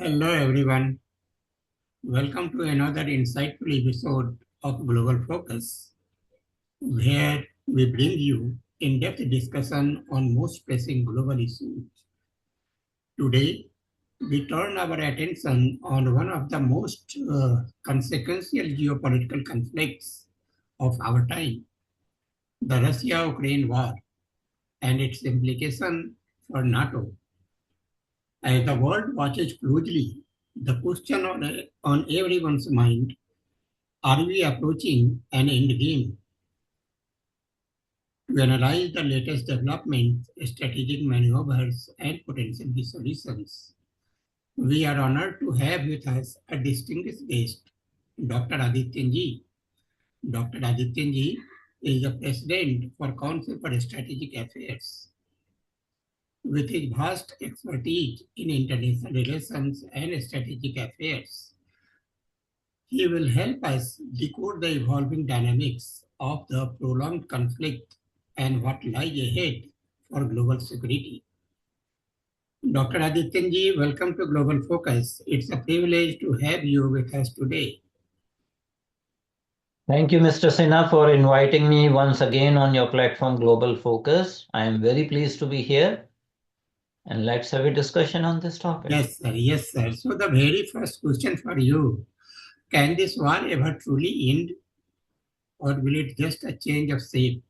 Hello everyone. Welcome to another insightful episode of Global Focus, where we bring you in-depth discussion on most pressing global issues. Today, we turn our attention on one of the most consequential geopolitical conflicts of our time, the Russia-Ukraine war and its implication for NATO. As the world watches closely, the question on everyone's mind: are we approaching an endgame? To analyze the latest developments, strategic maneuvers, and potential solutions, we are honored to have with us a distinguished guest, Dr. Adityanjee. Dr. Adityanjee is the President for Council for Strategic Affairs. With his vast expertise in international relations and strategic affairs, he will help us decode the evolving dynamics of the prolonged conflict and what lies ahead for global security. Dr. Adityanjee, welcome to Global Focus. It's a privilege to have you with us today. Thank you, Mr. Sinha, for inviting me once again on your platform, Global Focus. I am very pleased to be here. And let's have a discussion on this topic. Yes, sir. Yes, sir. So the very first question for you: can this war ever truly end, or will it just a change of shape?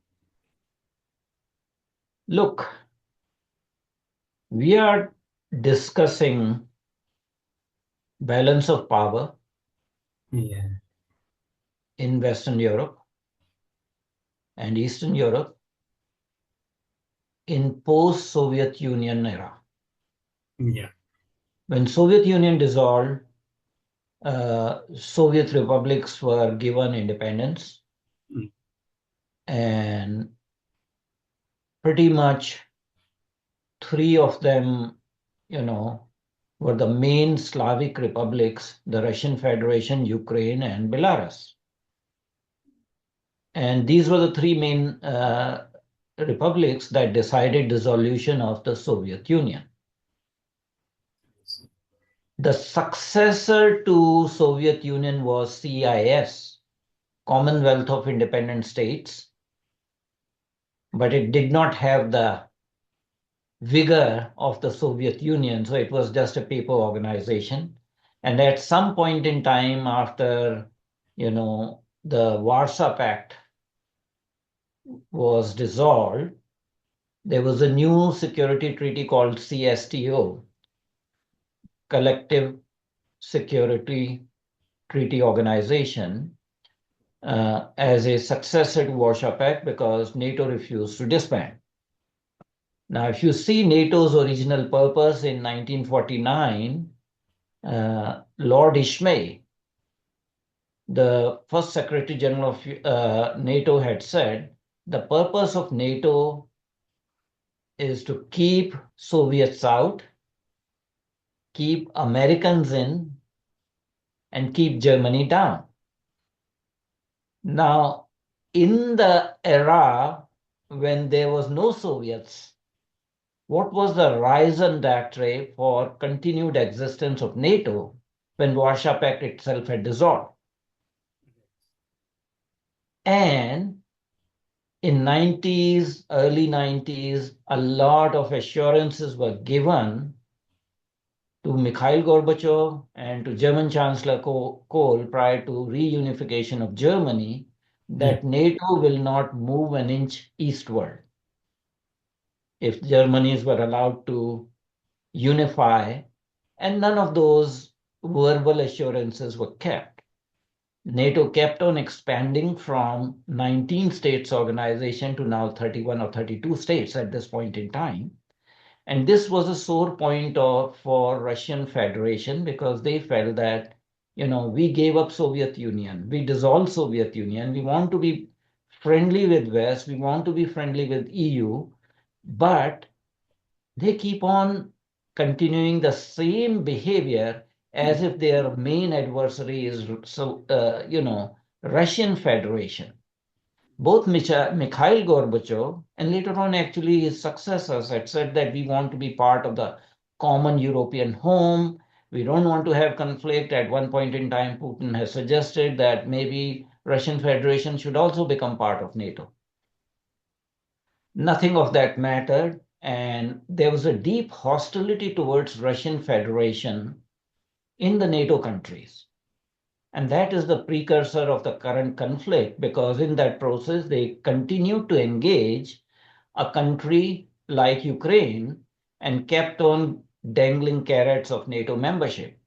Look, we are discussing balance of power in Western Europe and Eastern Europe in post-Soviet Union era. When Soviet Union dissolved, Soviet republics were given independence, and pretty much three of them, were the main Slavic republics: the Russian Federation, Ukraine, and Belarus. And these were the three main republics that decided dissolution of the Soviet Union. The successor to Soviet Union was CIS, Commonwealth of Independent States, but it did not have the vigor of the Soviet Union, so it was just a paper organization. And at some point in time after, the Warsaw Pact was dissolved, there was a new security treaty called CSTO, Collective Security Treaty Organization, as a successor to Warsaw Pact because NATO refused to disband. Now, if you see NATO's original purpose in 1949, Lord Ismay, the first Secretary General of NATO, had said, the purpose of NATO is to keep Soviets out, keep Americans in, and keep Germany down. Now, in the era when there was no Soviets, what was the raison d'etre for continued existence of NATO when Warsaw Pact itself had dissolved? And in early 90s, a lot of assurances were given to Mikhail Gorbachev and to German Chancellor Kohl prior to reunification of Germany that NATO will not move an inch eastward if Germans were allowed to unify, and none of those verbal assurances were kept. NATO kept on expanding from 19 states organization to now 31 or 32 states at this point in time. And this was a sore point for Russian Federation because they felt that, we gave up Soviet Union, we dissolved Soviet Union, we want to be friendly with West, we want to be friendly with EU, but they keep on continuing the same behavior as if their main adversary is, Russian Federation. Both Mikhail Gorbachev and later on actually his successors had said that we want to be part of the common European home. We don't want to have conflict. At one point in time, Putin has suggested that maybe Russian Federation should also become part of NATO. Nothing of that mattered, and there was a deep hostility towards Russian Federation in the NATO countries. And that is the precursor of the current conflict, because in that process, they continued to engage a country like Ukraine and kept on dangling carrots of NATO membership,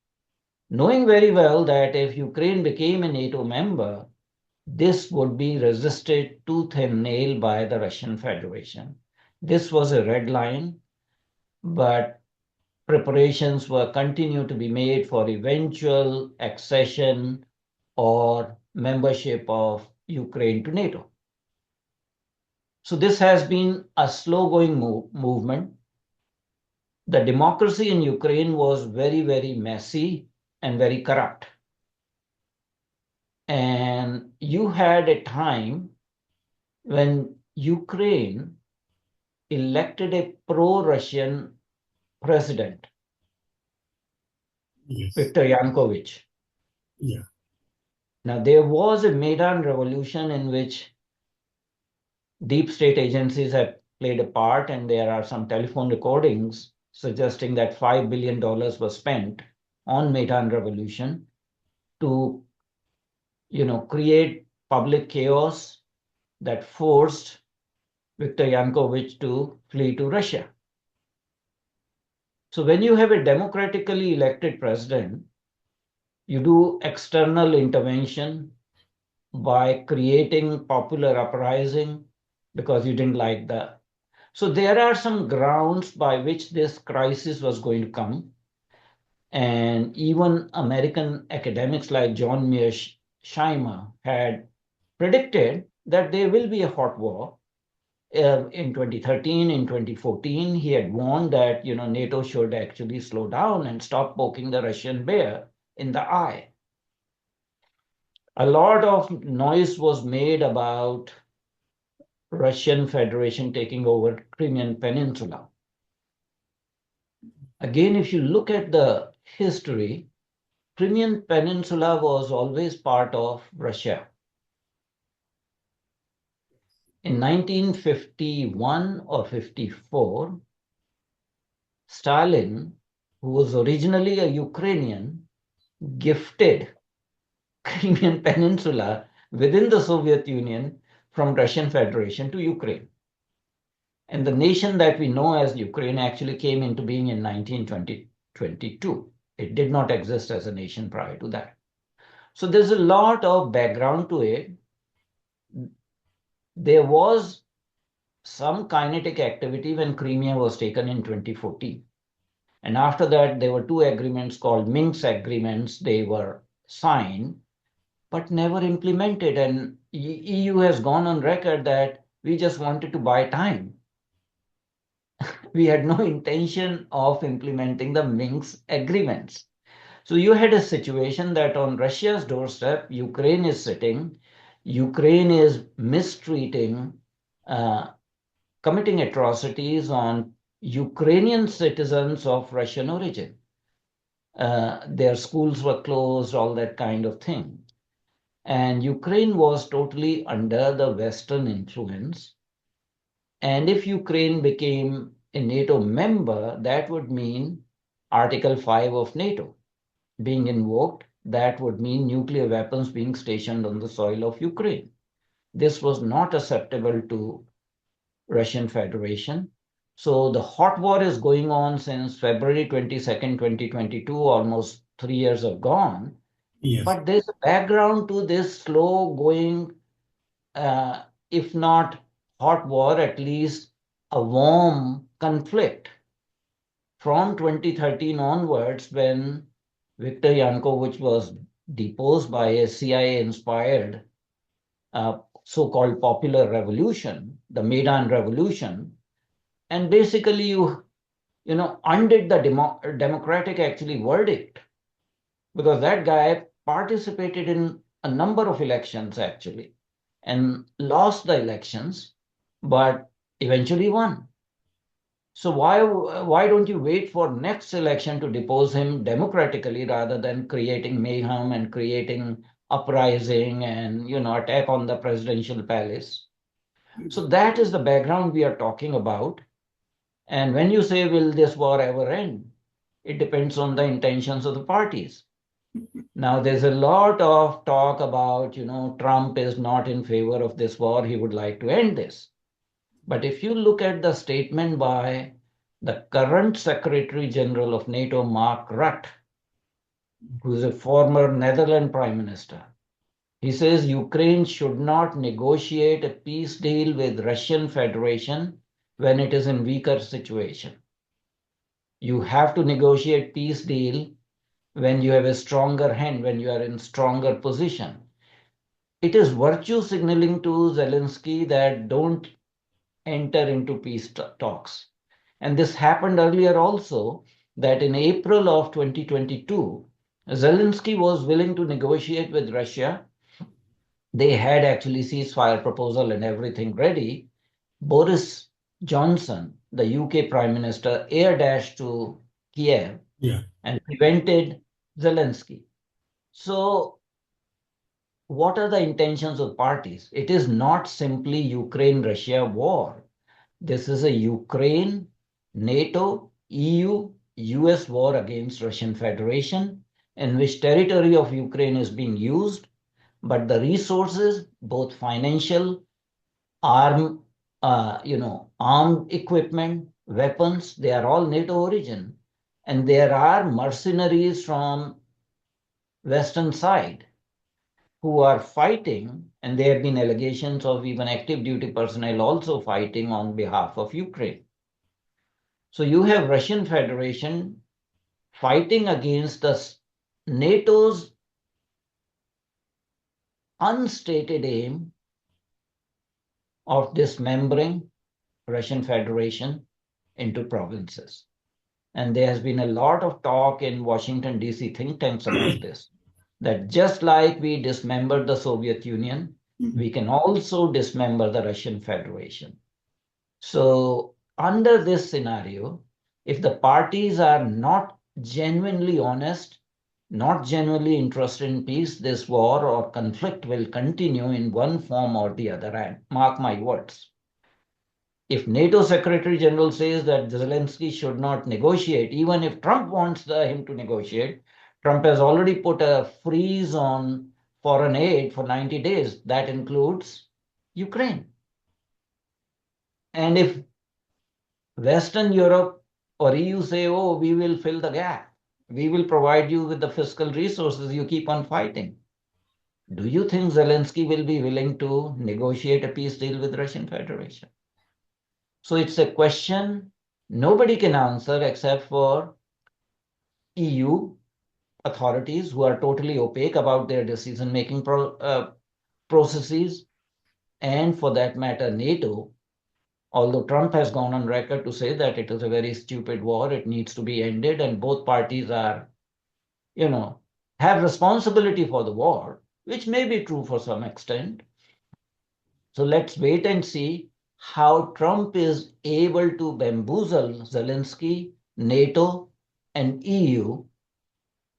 knowing very well that if Ukraine became a NATO member, this would be resisted tooth and nail by the Russian Federation. This was a red line, but preparations were continued to be made for eventual accession or membership of Ukraine to NATO. So this has been a slow-going movement. The democracy in Ukraine was very, very messy and very corrupt. And you had a time when Ukraine elected a pro-Russian president, Yes. Viktor Yanukovych. Yeah. Now, there was a Maidan revolution in which deep state agencies have played a part, and there are some telephone recordings suggesting that $5 billion was spent on Maidan revolution to, create public chaos that forced Viktor Yanukovych to flee to Russia. So when you have a democratically elected president, you do external intervention by creating popular uprising because you didn't like the. So there are some grounds by which this crisis was going to come. And even American academics like John Mearsheimer had predicted that there will be a hot war. In 2013, in 2014, he had warned that NATO should actually slow down and stop poking the Russian bear in the eye. A lot of noise was made about Russian Federation taking over Crimean Peninsula. Again, if you look at the history, Crimean Peninsula was always part of Russia. In 1951 or 54, Stalin, who was originally a Ukrainian, gifted Crimean Peninsula within the Soviet Union from Russian Federation to Ukraine. And the nation that we know as Ukraine actually came into being in 1922. It did not exist as a nation prior to that. So there's a lot of background to it. There was some kinetic activity when Crimea was taken in 2014. And after that, there were two agreements called Minsk agreements. They were signed, but never implemented. And EU has gone on record that we just wanted to buy time. We had no intention of implementing the Minsk agreements. So you had a situation that on Russia's doorstep, Ukraine is sitting, Ukraine is mistreating, committing atrocities on Ukrainian citizens of Russian origin. Their schools were closed, all that kind of thing. And Ukraine was totally under the Western influence. And if Ukraine became a NATO member, that would mean Article 5 of NATO being invoked. That would mean nuclear weapons being stationed on the soil of Ukraine. This was not acceptable to Russian Federation. So the hot war is going on since February 22nd, 2022, almost 3 years have gone. Yes. But there's a background to this slow going, if not hot war, at least a warm conflict from 2013 onwards, when Viktor Yanukovych was deposed by a CIA-inspired so-called popular revolution, the Maidan Revolution, and basically you undid the democratic actually verdict, because that guy participated in a number of elections actually and lost the elections, but eventually won. So why don't you wait for next election to depose him democratically rather than creating mayhem and creating uprising and attack on the presidential palace? So that is the background we are talking about. And when you say, will this war ever end? It depends on the intentions of the parties. Now, there's a lot of talk about, Trump is not in favor of this war. He would like to end this. But if you look at the statement by the current Secretary General of NATO, Mark Rutte, who is a former Netherlands Prime Minister, he says Ukraine should not negotiate a peace deal with Russian Federation when it is in weaker situation. You have to negotiate peace deal when you have a stronger hand, when you are in stronger position. It is virtue signaling to Zelenskyy that don't enter into peace talks. And this happened earlier also, that in April of 2022, Zelenskyy was willing to negotiate with Russia. They had actually ceasefire proposal and everything ready. Boris Johnson, the UK Prime Minister, air dashed to Kiev and prevented Zelenskyy. So what are the intentions of parties? It is not simply Ukraine-Russia war. This is a Ukraine, NATO, EU, US war against Russian Federation, in which territory of Ukraine is being used, but the resources, both financial, armed equipment, weapons, they are all NATO origin. And there are mercenaries from Western side who are fighting, and there have been allegations of even active duty personnel also fighting on behalf of Ukraine. So you have Russian Federation fighting against the NATO's unstated aim of dismembering Russian Federation into provinces. And there has been a lot of talk in Washington, D.C. think tanks about this, that just like we dismembered the Soviet Union, we can also dismember the Russian Federation. So under this scenario, if the parties are not genuinely honest, not genuinely interested in peace, this war or conflict will continue in one form or the other. And mark my words. If NATO Secretary General says that Zelensky should not negotiate, even if Trump wants him to negotiate, Trump has already put a freeze on foreign aid for 90 days. That includes Ukraine. And if Western Europe or EU say, oh, we will fill the gap, we will provide you with the fiscal resources, you keep on fighting. Do you think Zelensky will be willing to negotiate a peace deal with Russian Federation? So it's a question nobody can answer except for EU authorities who are totally opaque about their decision-making processes, and for that matter, NATO, although Trump has gone on record to say that it is a very stupid war, it needs to be ended, and both parties are, have responsibility for the war, which may be true for some extent. So let's wait and see how Trump is able to bamboozle Zelensky, NATO, and EU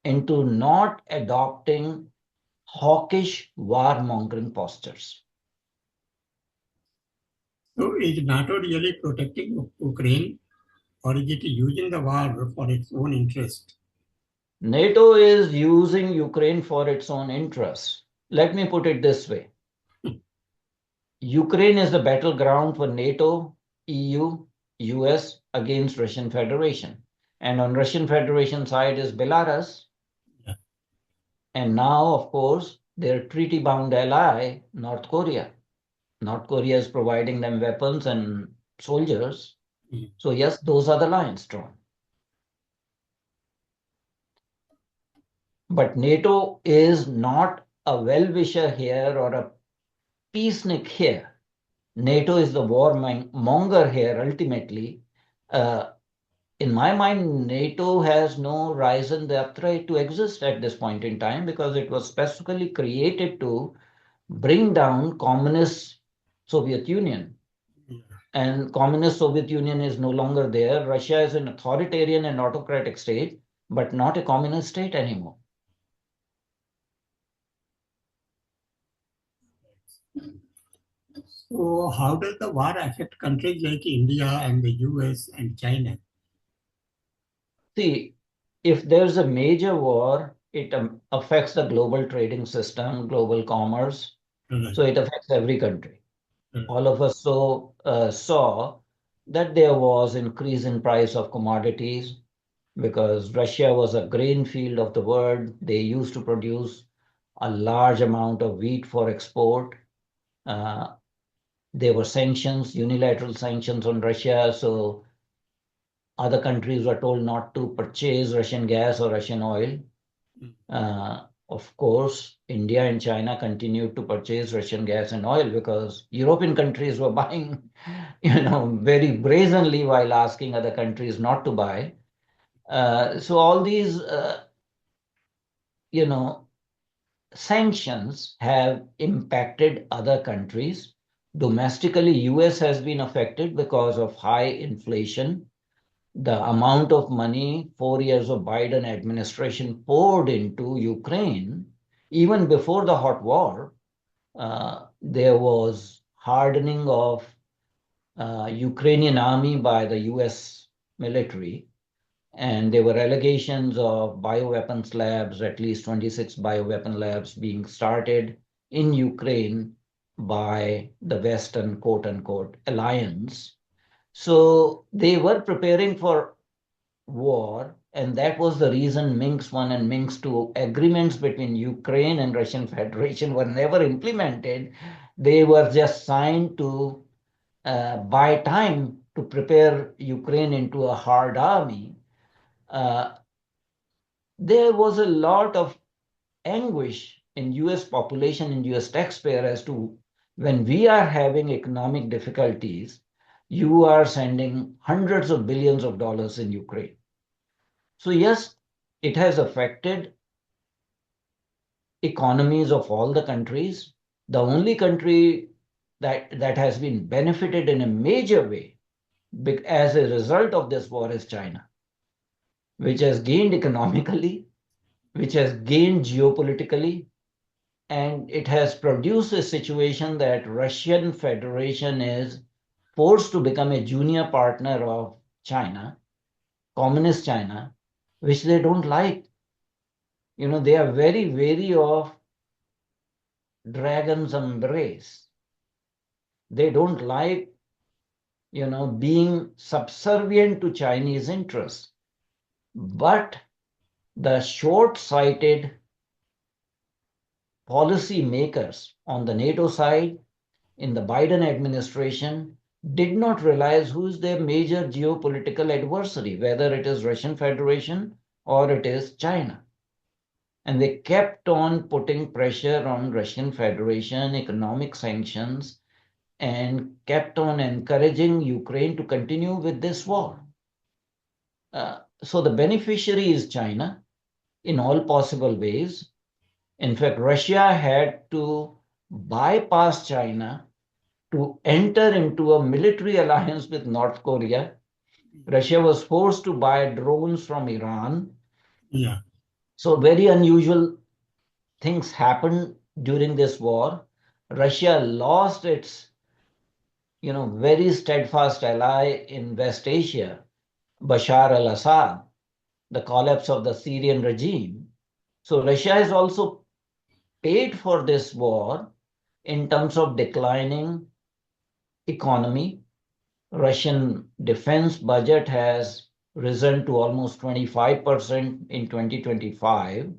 into not adopting hawkish warmongering postures. So is NATO really protecting Ukraine, or is it using the war for its own interest? NATO is using Ukraine for its own interests. Let me put it this way. Ukraine is the battleground for NATO, EU, US against Russian Federation. And on Russian Federation side is Belarus. Yeah. And now, of course, their treaty-bound ally, North Korea. North Korea is providing them weapons and soldiers. So yes, those are the lines drawn. But NATO is not a well-wisher here or a peacenik here. NATO is the warmonger here ultimately. In my mind, NATO has no reason to exist at this point in time because it was specifically created to bring down communist Soviet Union. and communist Soviet Union is no longer there. Russia is an authoritarian and autocratic state, but not a communist state anymore. So how does the war affect countries like India and the US and China? See, if there's a major war, it affects the global trading system, global commerce. Right, So it affects every country. right, All of us saw that there was increase in price of commodities because Russia was a grain field of the world. They used to produce a large amount of wheat for export. Uh, there were sanctions, unilateral sanctions on Russia. So other countries were told not to purchase Russian gas or Russian oil. Of course, India and China continued to purchase Russian gas and oil because European countries were buying, very brazenly while asking other countries not to buy. So all these, you know, sanctions have impacted other countries. Domestically, US has been affected because of high inflation. The amount of money 4 years of Biden administration poured into Ukraine, even before the hot war, there was hardening of Ukrainian army by the US military, and there were allegations of bioweapons labs, at least 26 bioweapon labs being started in Ukraine by the Western quote unquote alliance. So they were preparing for war, and that was the reason Minsk 1 and Minsk 2 agreements between Ukraine and Russian Federation were never implemented. They were just signed to buy time to prepare Ukraine into a hard army. Uh, there was a lot of anguish in US population and US taxpayer as to when we are having economic difficulties, you are sending hundreds of billions of dollars in Ukraine. So yes, it has affected economies of all the countries. The only country that has been benefited in a major way as a result of this war is China, which has gained economically, which has gained geopolitically, and it has produced a situation that Russian Federation is forced to become a junior partner of China, communist China, which they don't like. They are very wary of dragon's embrace. They don't like, being subservient to Chinese interests. But the short-sighted policy makers on the NATO side in the Biden administration did not realize who is their major geopolitical adversary, whether it is Russian Federation or it is China. And they kept on putting pressure on Russian Federation, economic sanctions, and kept on encouraging Ukraine to continue with this war. So the beneficiary is China in all possible ways. In fact, Russia had to bypass China to enter into a military alliance with North Korea. Russia was forced to buy drones from Iran. yeah, So very unusual things happened during this war. Russia lost its, very steadfast ally in West Asia, Bashar al-Assad, the collapse of the Syrian regime. So Russia has also paid for this war in terms of declining economy. Russian defense budget has risen to almost 25% in 2025.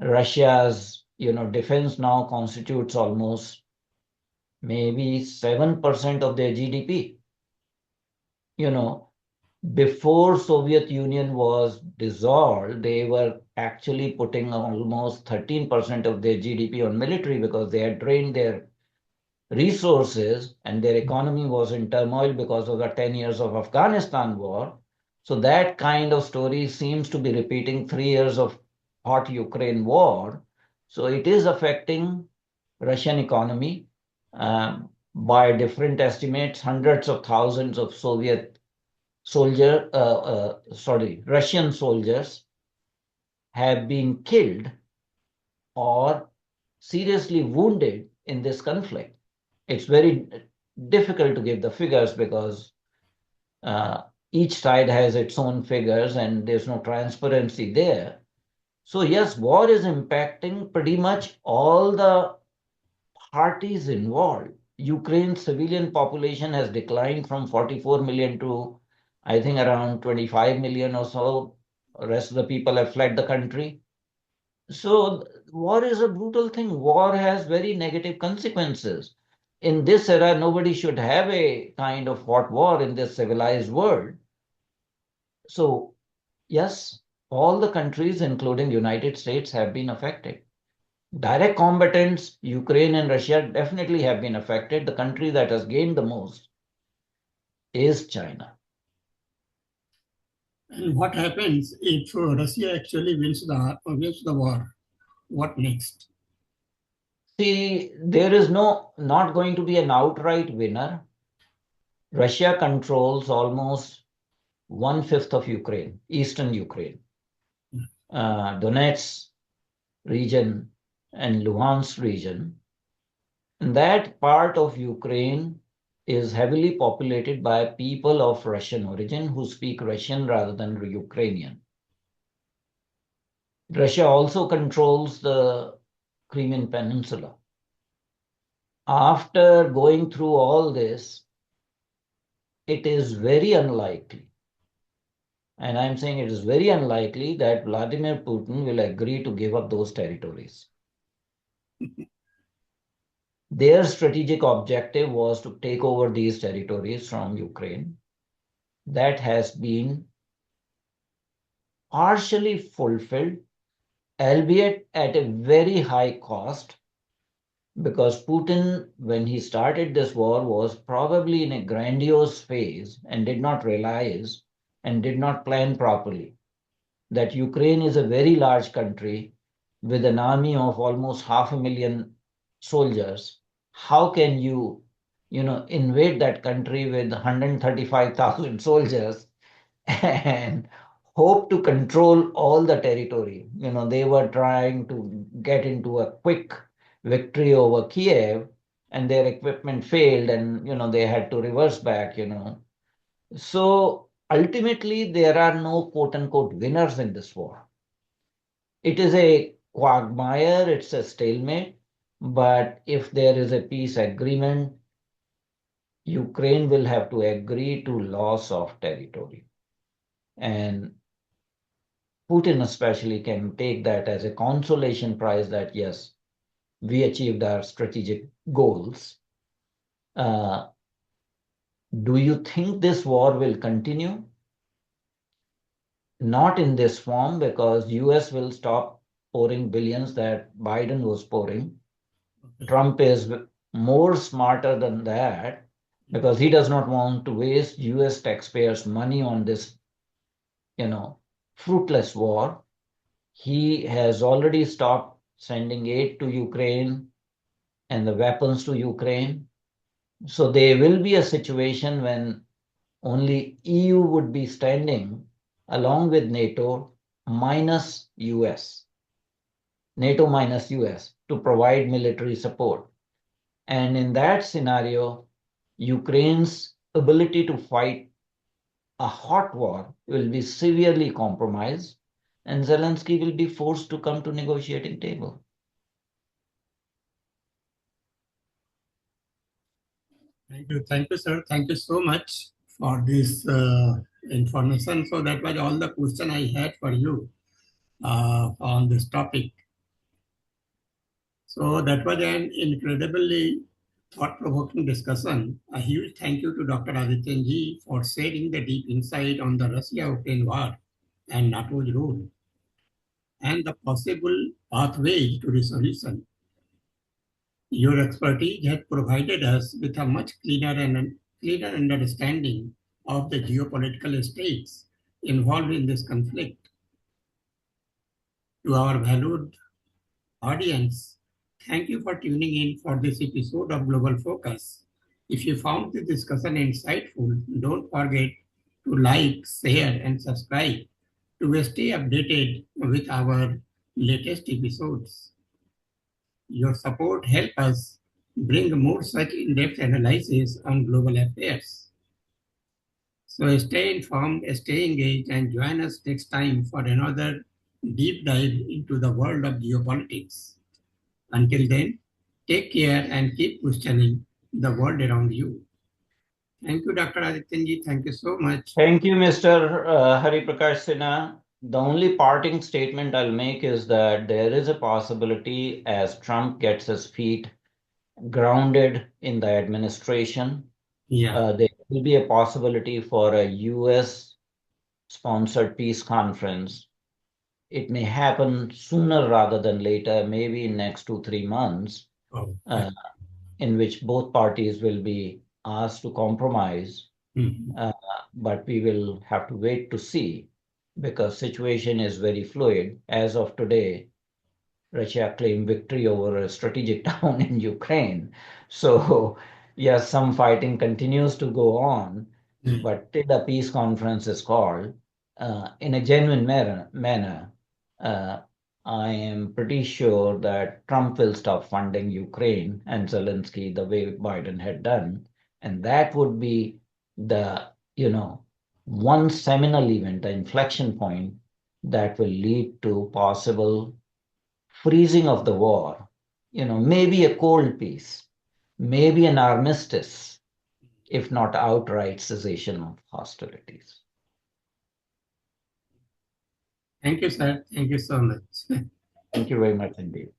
Russia's, defense now constitutes almost maybe 7% of their GDP. You know, Before Soviet Union was dissolved, they were actually putting almost 13% of their GDP on military because they had drained their resources and their economy was in turmoil because of the 10 years of Afghanistan war. So that kind of story seems to be repeating 3 years of hot Ukraine war. So it is affecting Russian economy. By different estimates, hundreds of thousands of Russian soldiers have been killed or seriously wounded in this conflict. It's very difficult to give the figures because each side has its own figures and there's no transparency there. So yes, war is impacting pretty much all the parties involved. Ukraine's civilian population has declined from 44 million to, I think, around 25 million or so. The rest of the people have fled the country. So war is a brutal thing. War has very negative consequences. In this era, nobody should have a kind of hot war in this civilized world. So yes, all the countries, including United States, have been affected. Direct combatants, Ukraine and Russia, definitely have been affected. The country that has gained the most is China. And what happens if Russia actually wins the war? What next? See, there is not going to be an outright winner. Russia controls almost 1/5 of Ukraine, eastern Ukraine, Donetsk region and Luhansk region. And that part of Ukraine is heavily populated by people of Russian origin who speak Russian rather than Ukrainian. Russia also controls the Crimean Peninsula. After going through all this, it is very unlikely, and I'm saying it is very unlikely, that Vladimir Putin will agree to give up those territories. Their strategic objective was to take over these territories from Ukraine. That has been partially fulfilled, albeit at a very high cost, because Putin, when he started this war, was probably in a grandiose phase and did not realize and did not plan properly that Ukraine is a very large country with an army of almost 500,000 soldiers. How can invade that country with 135,000 soldiers and hope to control all the territory? They were trying to get into a quick victory over Kiev, and their equipment failed, and they had to reverse back. So ultimately, there are no quote unquote winners in this war. It is a quagmire, it's a stalemate. But if there is a peace agreement, Ukraine will have to agree to loss of territory. And Putin especially can take that as a consolation prize that, yes, we achieved our strategic goals. Uh, do you think this war will continue? Not in this form, because US will stop pouring billions that Biden was pouring. Okay. Trump is more smarter than that because he does not want to waste US taxpayers' money on this, fruitless war. He has already stopped sending aid to Ukraine and the weapons to Ukraine. So there will be a situation when only EU would be standing along with NATO minus US, NATO minus US to provide military support. And in that scenario, Ukraine's ability to fight a hot war will be severely compromised, and Zelensky will be forced to come to negotiating table. Thank you, sir. Thank you so much for this information. So that was all the question I had for you on this topic. So that was an incredibly thought-provoking discussion. A huge thank you to Dr. Adityanjee for sharing the deep insight on the Russia-Ukraine war and NATO's role and the possible pathways to resolution. Your expertise has provided us with a much cleaner understanding of the geopolitical stakes involved in this conflict. To our valued audience, thank you for tuning in for this episode of Global Focus. If you found this discussion insightful, don't forget to like, share, and subscribe to stay updated with our latest episodes. Your support helps us bring more such in-depth analysis on global affairs. So stay informed, stay engaged, and join us next time for another deep dive into the world of geopolitics. Until then, take care and keep questioning the world around you. Thank you, Dr. Adityanjee. Thank you so much. Thank you, Mr. Hari Prakash Sinha. The only parting statement I'll make is that there is a possibility as Trump gets his feet grounded in the administration, Yeah. there will be a possibility for a US sponsored peace conference. It may happen sooner rather than later, maybe in next 2, 3 months, Oh, in which both parties will be asked to compromise. But we will have to wait to see because situation is very fluid. As of today, Russia claimed victory over a strategic town in Ukraine. So, yes, some fighting continues to go on, but till a peace conference is called in a genuine manner, uh, I am pretty sure that Trump will stop funding Ukraine and Zelenskyy the way Biden had done. And that would be the, one seminal event, the inflection point that will lead to possible freezing of the war, maybe a cold peace, maybe an armistice, if not outright cessation of hostilities. thank you, sir. Thank you so much. Thank you very much indeed.